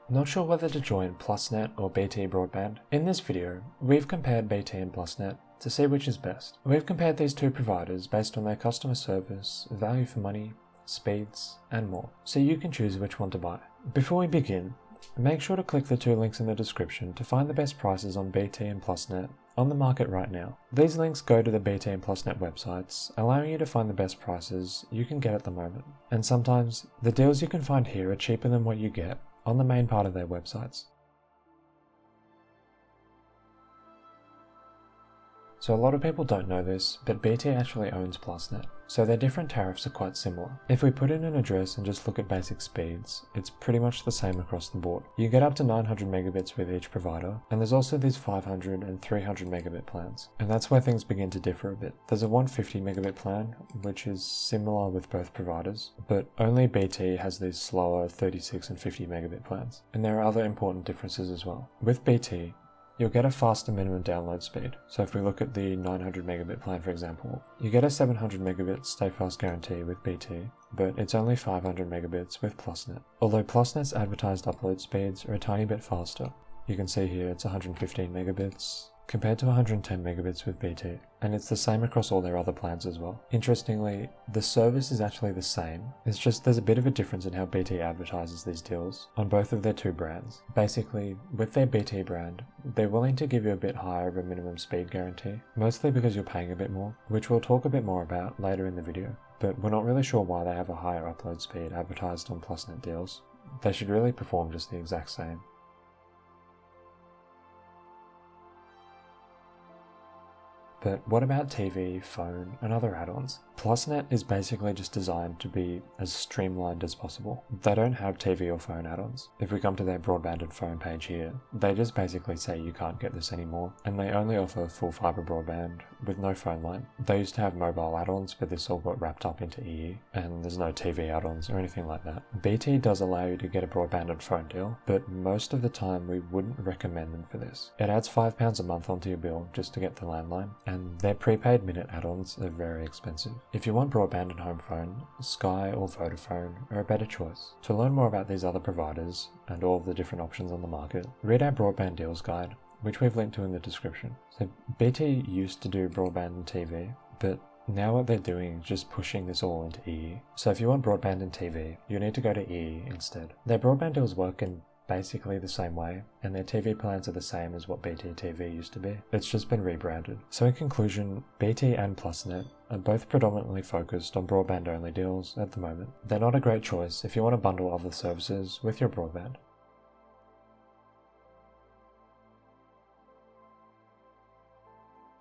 Not sure whether to join Plusnet or BT Broadband? In this video, we've compared BT and Plusnet to see which is best. We've compared these two providers based on their customer service, value for money, speeds, and more, so you can choose which one to buy. Before we begin, make sure to click the two links in the description to find the best prices on BT and Plusnet on the market right now. These links go to the BT and Plusnet websites, allowing you to find the best prices you can get at the moment. And sometimes, the deals you can find here are cheaper than what you get on the main part of their websites. So a lot of people don't know this, but BT actually owns Plusnet, so their different tariffs are quite similar. If we put in an address and just look at basic speeds, it's pretty much the same across the board. You get up to 900 megabits with each provider, and there's also these 500 and 300 megabit plans. And that's where things begin to differ a bit. There's a 150 megabit plan, which is similar with both providers, but only BT has these slower 36 and 50 megabit plans. And there are other important differences as well. With BT, you'll get a faster minimum download speed. So if we look at the 900 megabit plan, for example, you get a 700 megabit stay fast guarantee with BT, but it's only 500 megabits with Plusnet. Although Plusnet's advertised upload speeds are a tiny bit faster. You can see here it's 115 megabits compared to 110 megabits with BT, and it's the same across all their other plans as well. Interestingly, the service is actually the same, it's just there's a bit of a difference in how BT advertises these deals on both of their two brands. Basically, with their BT brand, they're willing to give you a bit higher of a minimum speed guarantee, mostly because you're paying a bit more, which we'll talk a bit more about later in the video, but we're not really sure why they have a higher upload speed advertised on Plusnet deals. They should really perform just the exact same. But what about TV, phone, and other add-ons? Plusnet is basically just designed to be as streamlined as possible. They don't have TV or phone add-ons. If we come to their broadband and phone page here, they just basically say you can't get this anymore, and they only offer full fibre broadband with no phone line. They used to have mobile add-ons, but this all got wrapped up into EE, and there's no TV add-ons or anything like that. BT does allow you to get a broadband and phone deal, but most of the time we wouldn't recommend them for this. It adds £5 a month onto your bill just to get the landline, and their prepaid minute add-ons are very expensive. If you want broadband and home phone, Sky or Vodafone are a better choice. To learn more about these other providers and all of the different options on the market, read our broadband deals guide, which we've linked to in the description. So BT used to do broadband and TV, but now what they're doing is just pushing this all into EE. So if you want broadband and TV, you need to go to EE instead. Their broadband deals work in basically the same way, and their TV plans are the same as what BT TV used to be. It's just been rebranded. So in conclusion, BT and Plusnet are both predominantly focused on broadband only deals at the moment. They're not a great choice if you want to bundle other services with your broadband.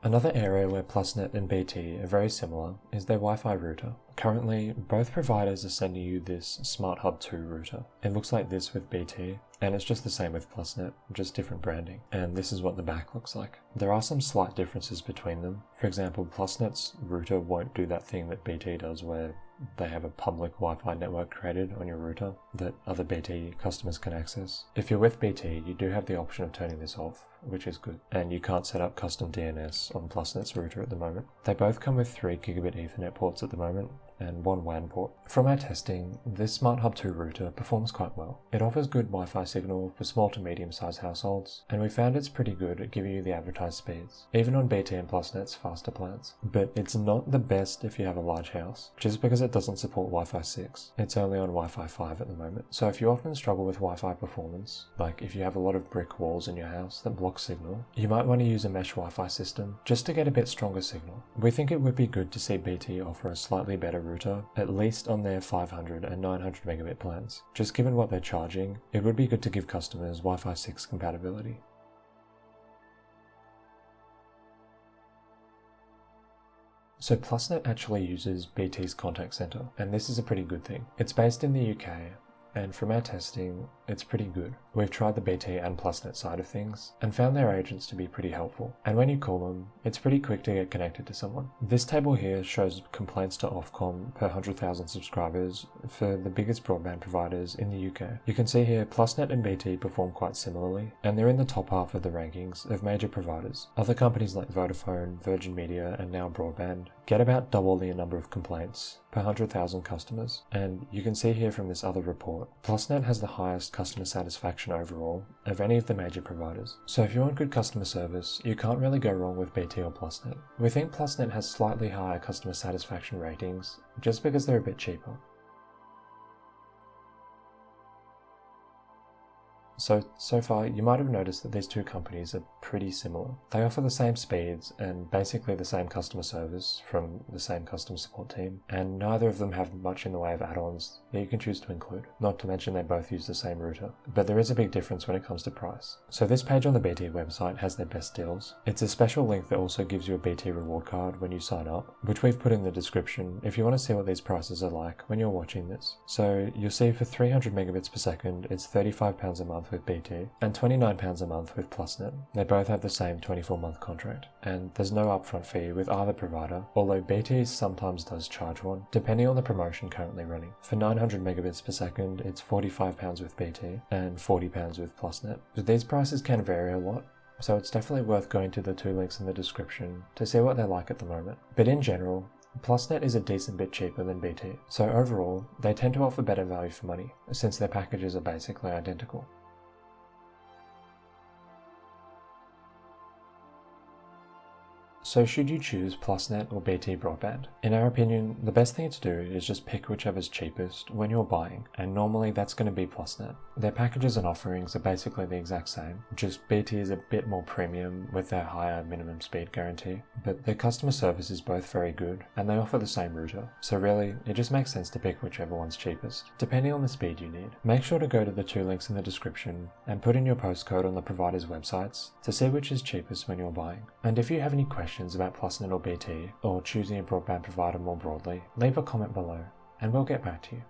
Another area where Plusnet and BT are very similar is their Wi-Fi router. Currently, both providers are sending you this Smart Hub 2 router. It looks like this with BT, and it's just the same with Plusnet, just different branding. And this is what the back looks like. There are some slight differences between them. For example, Plusnet's router won't do that thing that BT does where they have a public Wi-Fi network created on your router that other BT customers can access. If you're with BT, you do have the option of turning this off, which is good. And you can't set up custom DNS on Plusnet's router at the moment. They both come with 3 gigabit Ethernet ports at the moment, and 1 WAN port. From our testing, this Smart Hub 2 router performs quite well. It offers good Wi-Fi signal for small to medium sized households, and we found it's pretty good at giving you the advertised speeds, even on BT and Plusnet's faster plans. But it's not the best if you have a large house, just because it doesn't support Wi-Fi 6. It's only on Wi-Fi 5 at the moment. So if you often struggle with Wi-Fi performance, like if you have a lot of brick walls in your house that block signal, you might want to use a mesh Wi-Fi system just to get a bit stronger signal. We think it would be good to see BT offer a slightly better router, at least on their 500 and 900 megabit plans. Just given what they're charging, it would be good to give customers Wi-Fi 6 compatibility. So Plusnet actually uses BT's contact center, and this is a pretty good thing. It's based in the UK, and from our testing, it's pretty good. We've tried the BT and Plusnet side of things, and found their agents to be pretty helpful. And when you call them, it's pretty quick to get connected to someone. This table here shows complaints to Ofcom per 100,000 subscribers for the biggest broadband providers in the UK. You can see here Plusnet and BT perform quite similarly, and they're in the top half of the rankings of major providers. Other companies like Vodafone, Virgin Media, and Now Broadband get about double the number of complaints per 100,000 customers. And you can see here from this other report, Plusnet has the highest customer satisfaction overall of any of the major providers. So if you want good customer service, you can't really go wrong with BT or Plusnet. We think Plusnet has slightly higher customer satisfaction ratings just because they're a bit cheaper. So far, you might have noticed that these two companies are pretty similar. They offer the same speeds and basically the same customer service from the same customer support team, and neither of them have much in the way of add-ons that you can choose to include. Not to mention they both use the same router, but there is a big difference when it comes to price. So this page on the BT website has their best deals. It's a special link that also gives you a BT reward card when you sign up, which we've put in the description if you want to see what these prices are like when you're watching this. So you'll see for 300 megabits per second, it's £35 a month with BT and £29 a month with Plusnet. They both have the same 24-month contract, and there's no upfront fee with either provider, although BT sometimes does charge one, depending on the promotion currently running. For 900 megabits per second, it's £45 with BT and £40 with Plusnet. But these prices can vary a lot, so it's definitely worth going to the two links in the description to see what they're like at the moment. But in general, Plusnet is a decent bit cheaper than BT, so overall, they tend to offer better value for money, since their packages are basically identical. So should you choose Plusnet or BT Broadband? In our opinion, the best thing to do is just pick whichever's cheapest when you're buying, and normally that's going to be Plusnet. Their packages and offerings are basically the exact same, just BT is a bit more premium with their higher minimum speed guarantee, but their customer service is both very good, and they offer the same router, so really, it just makes sense to pick whichever one's cheapest, depending on the speed you need. Make sure to go to the two links in the description, and put in your postcode on the provider's websites to see which is cheapest when you're buying. And if you have any questions about Plusnet or BT, or choosing a broadband provider more broadly, leave a comment below and we'll get back to you.